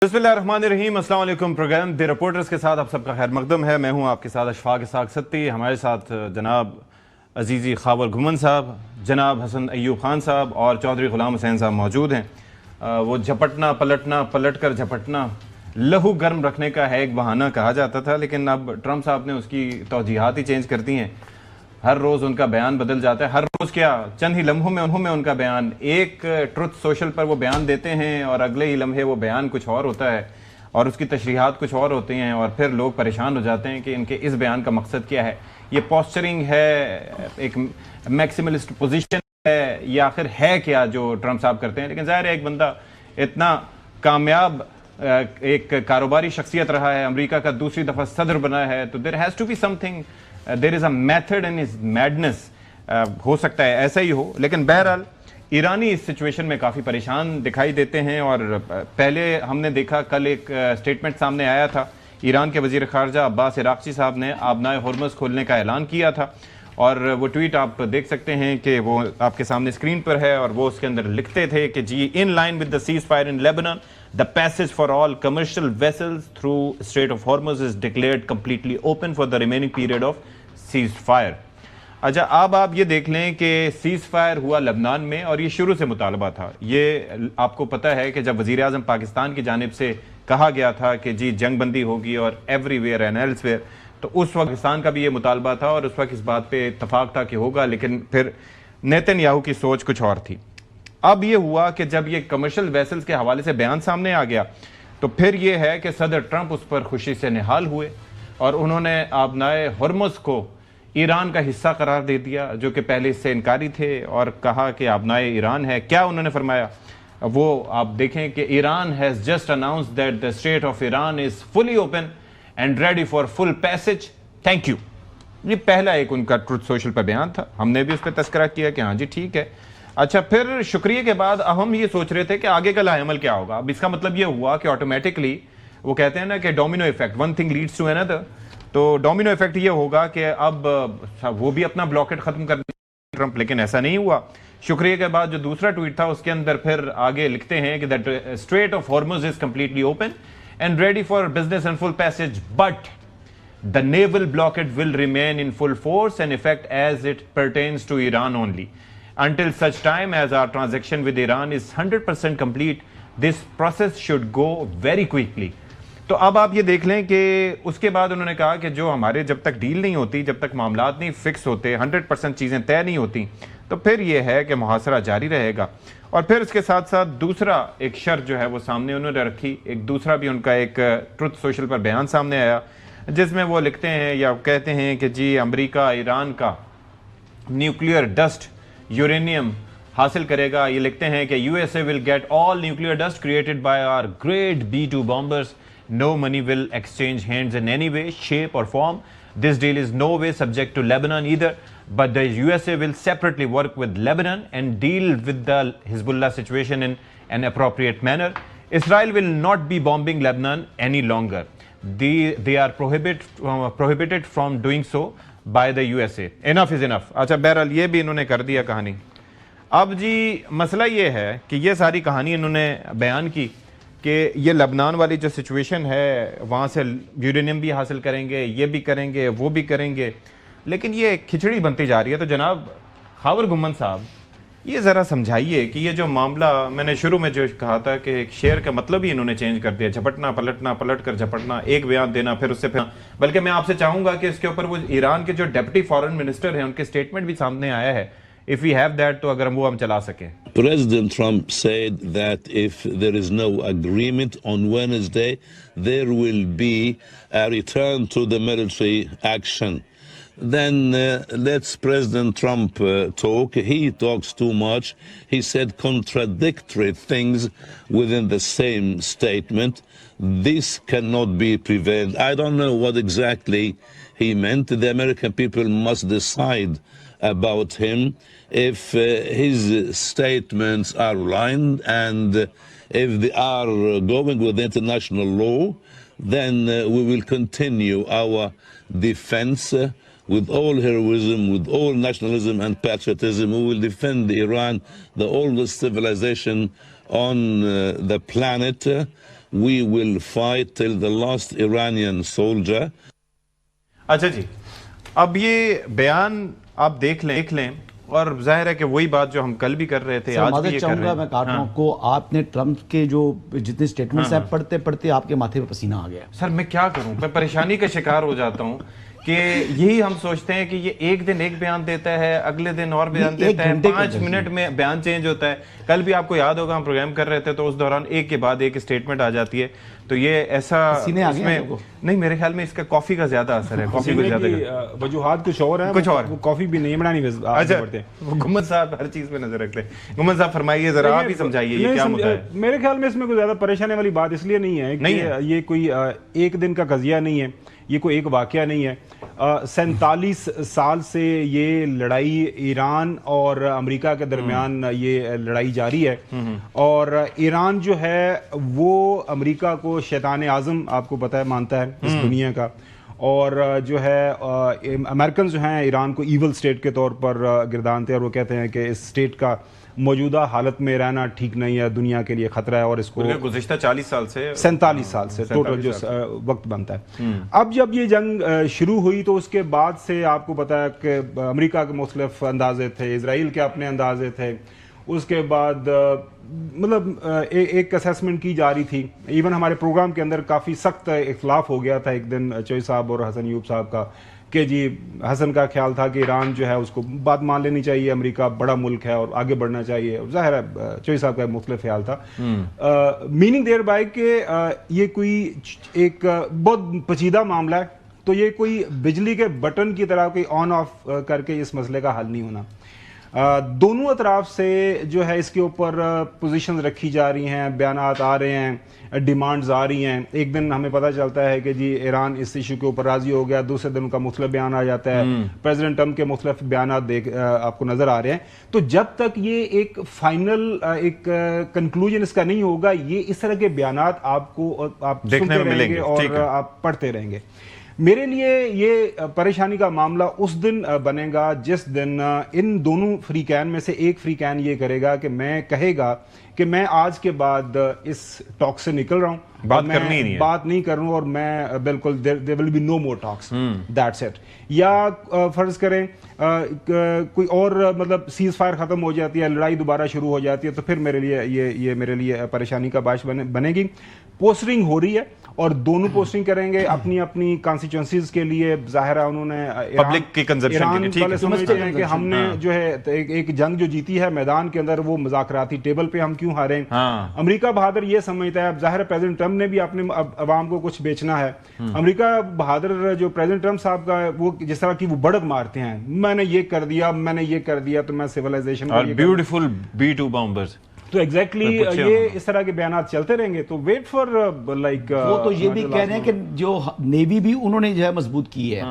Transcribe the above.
बिस्मिल्लाहिर्रहमानिर्रहीम। अस्सलाम वालेकुम। प्रोग्राम द रिपोर्टर्स के साथ आप सबका खैर मकदम है। मैं हूं आपके साथ अशफाक इसाक सत्ती। हमारे साथ जनाब अजीज़ी खावर घुमन साहब, जनाब हसन अय्यूब खान साहब और चौधरी ग़ुलाम हुसैन साहब मौजूद हैं। वो झपटना पलटना पलट कर झपटना लहू गर्म रखने का है एक बहाना कहा जाता था, लेकिन अब ट्रंप साहब ने उसकी तौजीहात ही चेंज कर दी हैं। हर रोज़ उनका बयान बदल जाता है। हर रोज़ क्या, चंद ही लम्हों में उनका बयान, एक ट्रुथ सोशल पर वो बयान देते हैं और अगले ही लम्हे वो बयान कुछ और होता है और उसकी तशरीहात कुछ और होती हैं और फिर लोग परेशान हो जाते हैं कि इनके इस बयान का मकसद क्या है। ये पोस्चरिंग है, एक मैक्सिमलिस्ट पोजीशन है, या आखिर है क्या जो ट्रंप साहब करते हैं। लेकिन ज़ाहिर है एक बंदा इतना कामयाब एक कारोबारी शख्सियत रहा है, अमेरिका का दूसरी दफ़ा सदर बना है, तो there has to be something, there is a method in his madness. हो सकता है ऐसा ही हो, लेकिन बहरहाल ईरानी इस सिचुएशन में काफ़ी परेशान दिखाई देते हैं। और पहले हमने देखा, कल एक स्टेटमेंट सामने आया था, ईरान के वज़ीर ख़ारजा अब्बास इराक़ची साहब ने आबनाए हुर्मुज़ खोलने का ऐलान किया था। और वो ट्वीट आप देख सकते हैं कि वो आपके सामने स्क्रीन पर है, और वो उसके अंदर लिखते थे कि जी, in line with the ceasefire in Lebanon, the passage for all commercial vessels through Strait of Hormuz is declared completely open for the remaining period of ceasefire. अच्छा, अब आप ये देख लें कि सीज़ फायर हुआ लबनान में, और ये शुरू से मुतालबा था। ये आपको पता है कि जब वज़ीर आज़म पाकिस्तान की जानिब से कहा गया था कि जी जंग बंदी होगी और एवरीवेयर एंड एल्सवेयर, तो उस वक्त पाकिस्तान का भी ये मुतालबा था और उस वक्त इस बात पे इत्तफाक था कि होगा, लेकिन फिर नेतन्याहू की सोच कुछ और थी। अब ये हुआ कि जब ये कमर्शियल वेसल्स के हवाले से बयान सामने आ गया, तो फिर ये है कि सदर ट्रंप उस पर खुशी से निहाल हुए और उन्होंने आबनाए हुर्मुज़ को ईरान का हिस्सा करार दे दिया, जो कि पहले इससे इनकारी थे, और कहा कि आबनाए ईरान है। क्या उन्होंने फरमाया वो आप देखें कि Iran has just announce that the state of Iran is fully open and ready for full passage, thank you. ये पहला एक उनका ट्रुथ सोशल पर बयान था, हमने भी उस पर तस्करा किया कि हाँ जी ठीक है। अच्छा, फिर शुक्रिया के बाद अब हम ये सोच रहे थे कि आगे का लाएमल क्या होगा। अब इसका मतलब ये हुआ कि ऑटोमेटिकली वो कहते हैं ना कि domino effect, one thing leads to another, तो डोमिनो इफेक्ट ये होगा कि अब वो भी अपना ब्लॉकेट खत्म कर देंगे ट्रंप, लेकिन ऐसा नहीं हुआ। शुक्रिया के बाद जो दूसरा ट्वीट था उसके अंदर फिर आगे लिखते हैं कि that strait of Hormuz is completely open and ready for business and full passage, but the naval blockade will remain in full force and effect as it pertains to Iran only until such time as our transaction with Iran is 100% complete. This process should go very quickly. तो अब आप ये देख लें कि उसके बाद उन्होंने कहा कि जो हमारे जब तक डील नहीं होती, जब तक मामलात नहीं फिक्स होते, 100% चीज़ें तय नहीं होती, तो फिर ये है कि मुहासरा जारी रहेगा। और फिर उसके साथ साथ दूसरा एक शर्त जो है वो सामने उन्होंने रखी, एक दूसरा भी उनका एक ट्रुथ सोशल पर बयान सामने आया, जिसमें वो लिखते हैं या कहते हैं कि जी अमेरिका ईरान का न्यूक्लियर डस्ट, यूरेनियम हासिल करेगा। ये लिखते हैं कि USA will get all nuclear dust created by our great B-2 bombers, no money will exchange hands in any way shape or form, this deal is no way subject to Lebanon either, but the USA will separately work with Lebanon and deal with the Hezbollah situation in an appropriate manner, Israel will not be bombing Lebanon any longer, they are prohibited from doing so by the USA. Enough is enough. अच्छा, बहरहाल ये भी इन्होंने कर दिया कहानी। अब जी मसला ये है कि ये सारी कहानी इन्होंने बयान की कि ये लबनान वाली जो सिचुएशन है, वहाँ से यूरेनियम भी हासिल करेंगे, ये भी करेंगे, वो भी करेंगे, लेकिन ये खिचड़ी बनती जा रही है। तो जनाब खावर घुमन साहब, ये ज़रा समझाइए कि ये जो मामला, मैंने शुरू में जो कहा था कि एक शेर का मतलब ही इन्होंने चेंज कर दिया, झपटना पलटना, पलट कर झपटना, एक बयान देना फिर उससे फिर, बल्कि मैं आपसे चाहूंगा कि इसके ऊपर वो ईरान के जो डेप्यूटी फॉरेन मिनिस्टर हैं उनके स्टेटमेंट भी सामने आया है, इफ वी हैव दैट, तो अगर हम वो हम चला सकें। President Trump said that if there is no agreement on Wednesday, there will be a return to the military action. Then let's President Trump talk. He talks too much. He said contradictory things within the same statement. This cannot be prevailed. I don't know what exactly he meant. The American people must decide about him if his statements are aligned, and if they are going with international law, then we will continue our defense with all heroism, with all nationalism and patriotism. We will defend Iran, the oldest civilization on the planet. we will fight till the last Iranian soldier. अच्छा जी, अब ये बयान आप देख लें और जाहिर है कि वही बात जो हम कल भी कर रहे थे, आज भी ये कर रहे हैं। मैं काट रहा हूं को, आपने ट्रम्प के जो जितने स्टेटमेंट्स हैं पढ़ते पढ़ते आपके माथे पे पसीना आ गया। सर मैं क्या करूं, मैं परेशानी का शिकार हो जाता हूं कि यही हम सोचते हैं कि ये एक दिन एक बयान देता है, अगले दिन और बयान देता है, 5 मिनट में बयान चेंज होता है। कल भी आपको याद होगा हम प्रोग्राम कर रहे थे तो उस दौरान एक के बाद एक स्टेटमेंट आ जाती है। तो ये ऐसा इसमें नहीं, मेरे ख्याल में इसका कॉफी का ज्यादा असर है। कॉफी को ज्यादा वजूहात कुछ और है, कुछ और वो कॉफी भी नहीं बनानी पड़ते। गुम्मद साहब हर चीज पे नजर रखते हैं। गुम्मद साहब फरमाइए जरा, आप ही समझाइए ये क्या मुद्दा है। मेरे ख्याल में इसमें कोई ज्यादा परेशानी वाली बात इसलिए नहीं है कि ये कोई एक दिन का कजिया नहीं है, ये कोई एक वाकया नहीं है। 47 साल से ये लड़ाई ईरान और अमेरिका के दरमियान ये लड़ाई जारी है और ईरान जो है वो अमेरिका को शैतान आज़म आपको पता है मानता है इस दुनिया का, और जो है अमेरिकन जो हैं ईरान को ईवल स्टेट के तौर पर गिरदानते हैं और वो कहते हैं कि इस स्टेट का मौजूदा हालत में रहना ठीक नहीं है, दुनिया के लिए खतरा है और इसको गुज़िश्ता 40 साल से 47 साल से टोटल जो वक्त बनता है। अब जब ये जंग शुरू हुई तो उसके बाद से आपको पता है कि अमेरिका के मुख्तलिफ अंदाजे थे, इजराइल के अपने अंदाजे थे, उसके बाद मतलब एक असेसमेंट की जा रही थी। इवन हमारे प्रोग्राम के अंदर काफ़ी सख्त इख्तलाफ हो गया था एक दिन चोई साहब और हसन यूब साहब का कि जी हसन का ख्याल था कि ईरान जो है उसको बात मान लेनी चाहिए, अमेरिका बड़ा मुल्क है और आगे बढ़ना चाहिए। ज़ाहिर है चोई साहब का मुख्तलिफ ख्याल था। मीनिंग देयर बाय कि ये कोई एक बहुत पेचीदा मामला है, तो ये कोई बिजली के बटन की तरह कोई ऑन ऑफ करके इस मसले का हल नहीं होना। दोनों अतराफ से जो है इसके ऊपर पोजीशंस रखी जा रही हैं, बयानात आ रहे हैं, डिमांड्स आ रही हैं। एक दिन हमें पता चलता है कि जी ईरान इस इशू के ऊपर राजी हो गया, दूसरे दिन उनका मुख्तलिफ बयान आ जाता है, प्रेसिडेंट ट्रम्प के मुख्तलिफ बयान आपको नजर आ रहे हैं। तो जब तक ये एक फाइनल एक कंक्लूजन इसका नहीं होगा, ये इस तरह के बयानात आपको आप सुनते रहेंगे और आप पढ़ते रहेंगे। मेरे लिए ये परेशानी का मामला उस दिन बनेगा जिस दिन इन दोनों फ्री कैन में से एक फ्री कैन ये करेगा कि मैं कहेगा कि मैं आज के बाद इस टॉक से निकल रहा हूं, बात करनी ही नहीं है, बात नहीं कर रहा हूं और मैं बिल्कुल there will be no more talks, that's it. या फर्ज करें कोई और मतलब सीज फायर खत्म हो जाती है, लड़ाई दोबारा शुरू हो जाती है, तो फिर मेरे लिए ये मेरे लिए परेशानी का बायस बनेगी। पोस्टिंग हो रही है और दोनों पोस्टिंग करेंगे अपनी अपनी कॉन्स्टिट्यूएंसीज के लिए। जाहिर है उन्होंने पब्लिक की कंजप्शन के लिए, ठीक है, समझते हैं कि हमने जो है एक जंग जो जीती है मैदान के अंदर वो मुज़ाकराती टेबल पे हम क्यों हारे। अमेरिका बहादुर ये समझता है, जाहिर है प्रेसिडेंट ट्रम्प ने भी अपने अवाम को कुछ बेचना है। अमेरिका बहादुर जो प्रेसिडेंट ट्रम्प साहब का वो जिस तरह की वो बड़क मारते हैं, मैंने ये कर दिया, मैंने ये कर दिया, तो मैं सिविलाइजेशन और ब्यूटीफुल B2 बॉम्बर्स, तो एग्जैक्टली ये इस तरह के बयानात चलते रहेंगे। तो वेट फॉर लाइक वो तो ये भी कह रहे हैं कि जो नेवी भी उन्होंने जो है मजबूत की है।